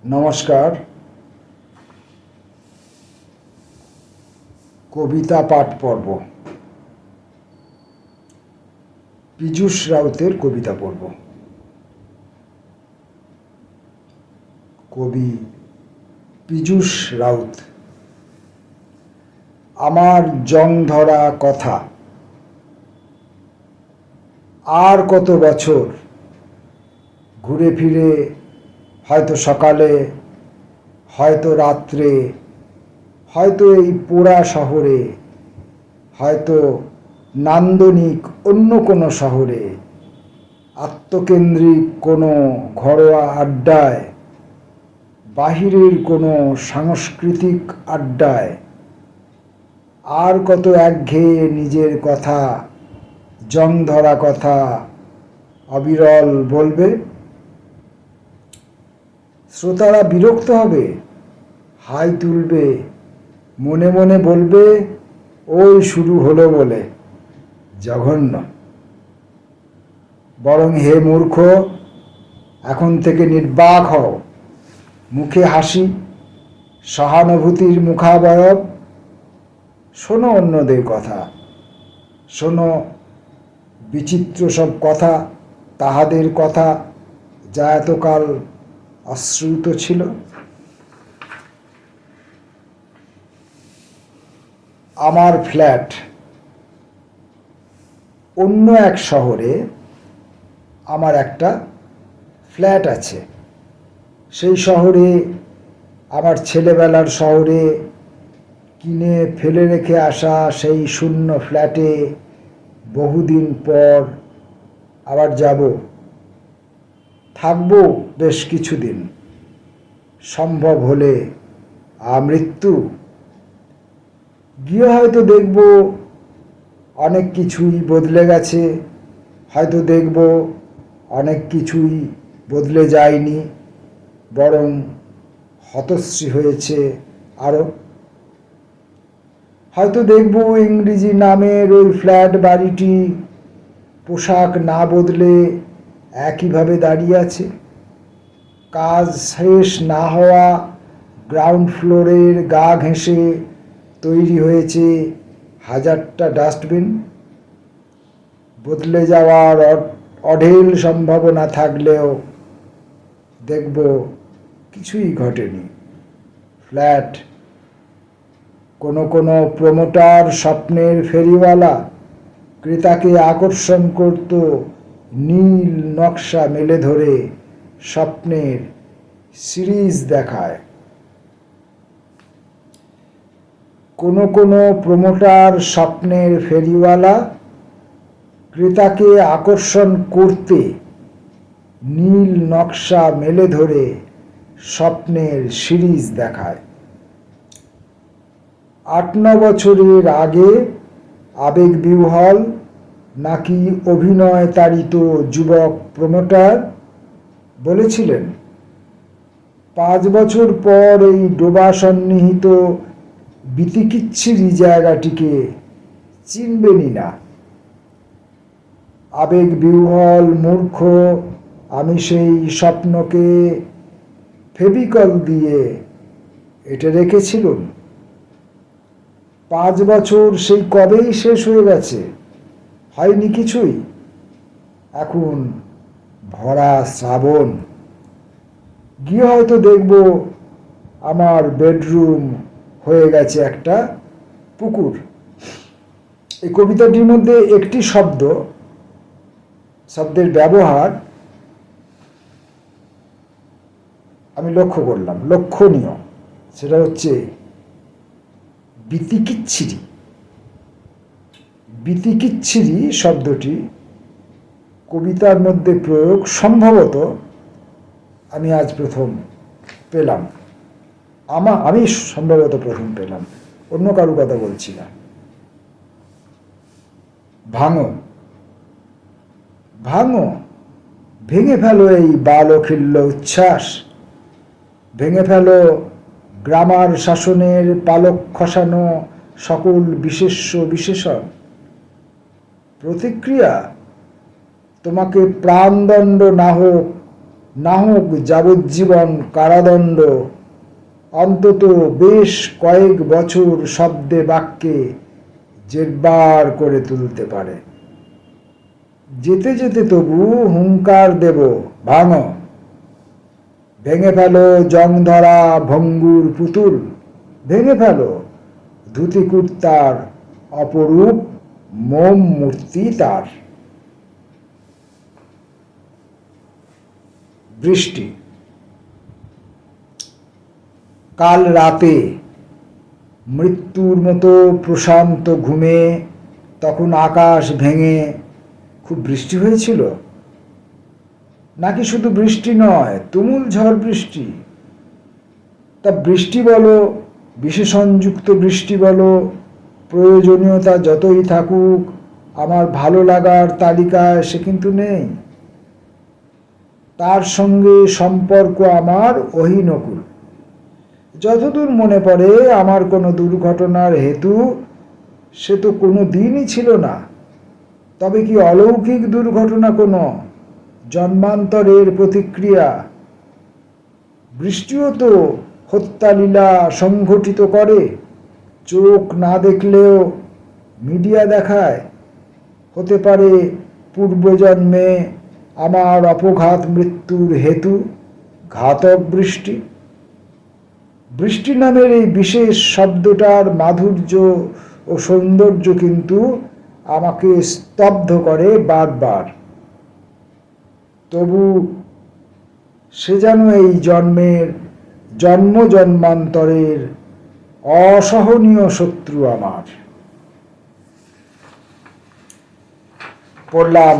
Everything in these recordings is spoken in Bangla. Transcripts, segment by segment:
নমস্কার। কবিতা পাঠ পর্ব। পীযূষ রাউতের কবিতা পড়ব। কবি পীযূষ রাউত। আমার জং ধরা কথা। আর কত বছর ঘুরে ফিরে, হয়তো সকালে, হয়তো রাত্রে, হয়তো এই পোড়া শহরে, হয়তো নান্দনিক অন্য কোনো শহরে, আত্মকেন্দ্রিক কোনো ঘরোয়া আড্ডায়, বাহিরের কোনো সাংস্কৃতিক আড্ডায়, আর কত একঘেয়ে নিজের কথা, জং ধরা কথা অবিরল বলবে। শ্রোতারা বিরক্ত হবে, হাই তুলবে, মনে মনে বলবে, ওই শুরু হলো বলে। জঘন্য। বরং হে মূর্খ, এখন থেকে নির্বাক হও। মুখে হাসি, সহানুভূতির মুখাবয়ব। শোনো অন্যদের কথা, শোনো বিচিত্র সব কথা, তাহাদের কথা যা এতকাল অশ্রুত ছিল। আমার ফ্ল্যাট। অন্য এক শহরে আমার একটা ফ্ল্যাট আছে। সেই শহরে, আমার ছেলেবেলার শহরে, কিনে ফেলে রেখে আসা সেই শূন্য ফ্ল্যাটে বহুদিন পর আবার যাব। থাকবো বেশ কিছুদিন, সম্ভব হলে আমৃত্যু। গিয়ে হয়তো দেখব অনেক কিছুই বদলে গেছে, হয়তো দেখব অনেক কিছুই বদলে যায়নি, বরং হতশ্রী হয়েছে আরও। হয়তো দেখব ইংরেজি নামের ওই ফ্ল্যাট বাড়িটি পোশাক না বদলে একইভাবে দাঁড়িয়ে আছে। কাজ শেষ না হওয়া গ্রাউন্ড ফ্লোরের গা ঘেঁষে তৈরি হয়েছে হাজারটা ডাস্টবিন। বদলে যাওয়ার অঢেল সম্ভাবনা থাকলেও দেখব কিছুই ঘটেনি। ফ্ল্যাট কোনো কোনো প্রমোটার স্বপ্নের ফেরিওয়ালা ক্রেতাকে আকর্ষণ করত নীল নকশা মেলে ধরে স্বপ্নের সিরিজ দেখায়। কোনো কোনো প্রমোটার স্বপ্নের ফেরিওয়ালা ক্রেতাকে আকর্ষণ করতে নীল নকশা মেলে ধরে স্বপ্নের সিরিজ দেখায়। 8-9 বছরের আগে আবেগবিহ্বল নাকি অভিনয় তাড়িত যুবক প্রমোটার বলেছিলেন, 5 বছর পর এই ডোবা সন্নিহিত বিতিকিচ্ছিরি জায়গাটিকে চিনবেনই না। আবেগবিহ্বল মূর্খ আমি সেই স্বপ্নকে ফেভিকল দিয়ে এঁটে রেখেছিলুম। 5 বছর সেই কবেই শেষ হয়ে গেছে, হয়নি কিছুই। এখন ভরা শ্রাবণ। গিয়ে হয়তো দেখব আমার বেডরুম হয়ে গেছে একটা পুকুর। এই কবিতাটির মধ্যে একটি শব্দের ব্যবহার আমি লক্ষ্য করলাম, লক্ষণীয়। সেটা হচ্ছে বিতিকিচ্ছিরি। বিতিকিচ্ছিরি শব্দটি কবিতার মধ্যে প্রয়োগ সম্ভবত আমি আজ প্রথম পেলাম। আমি সম্ভবত প্রথম পেলাম, অন্য কারো কথা বলছি না। ভাঙো, ভাঙো, ভেঙে ফেলো এই বালখিল্য উচ্ছ্বাস। ভেঙে ফেলো গ্রামার শাসনের পালক খসানো সকল বিশেষ্য বিশেষণ। প্রতিক্রিয়া তোমাকে প্রাণদণ্ড না হোক না হোক যাবজ্জীবন কারাদণ্ড, অন্তত বেশ কয়েক বছর শব্দে বাক্যে জেরবার করে তুলতে পারে। যেতে যেতে তবু হুঙ্কার দেব, ভাঙো, ভেঙে ফেলো জং ধরা ভঙ্গুর পুতুল, ভেঙে ফেলো ধুতি কুর্তার অপরূপ মোম মূর্তি তার। বৃষ্টি। কাল রাতে মৃত্যুর মতো প্রশান্ত ঘুমে তখন আকাশ ভেঙে খুব বৃষ্টি হয়েছিল, নাকি শুধু বৃষ্টি নয়, তুমুল ঝড় বৃষ্টি। তা বৃষ্টি বলো, বিশেষণযুক্ত বৃষ্টি বলো, প্রয়োজনীয়তা যতই থাকুক, আমার ভালো লাগার তালিকায় সে কিন্তু নেই। তার সঙ্গে সম্পর্ক আমার অহিনকুল। যতদূর মনে পড়ে আমার কোনো দুর্ঘটনার হেতু সে তো কোনো দিনই ছিল না। তবে কি অলৌকিক দুর্ঘটনা কোনো, জন্মান্তরের প্রতিক্রিয়া? বৃষ্টিও তো হত্যালীলা সংঘটিত করে, চোখ না দেখলেও মিডিয়া দেখায়। হতে পারে পূর্বজন্মে আমার অপঘাত মৃত্যুর হেতু ঘাতক বৃষ্টি। বৃষ্টি নামের এই বিশেষ শব্দটার মাধুর্য ও সৌন্দর্য কিন্তু আমাকে স্তব্ধ করে বারবার। তবু সে যেন এই জন্মের জন্ম জন্মান্তরের অসহনীয় শত্রু আমার। পড়লাম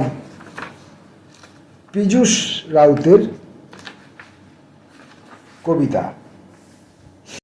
পীযূষ রাউতের কবিতা।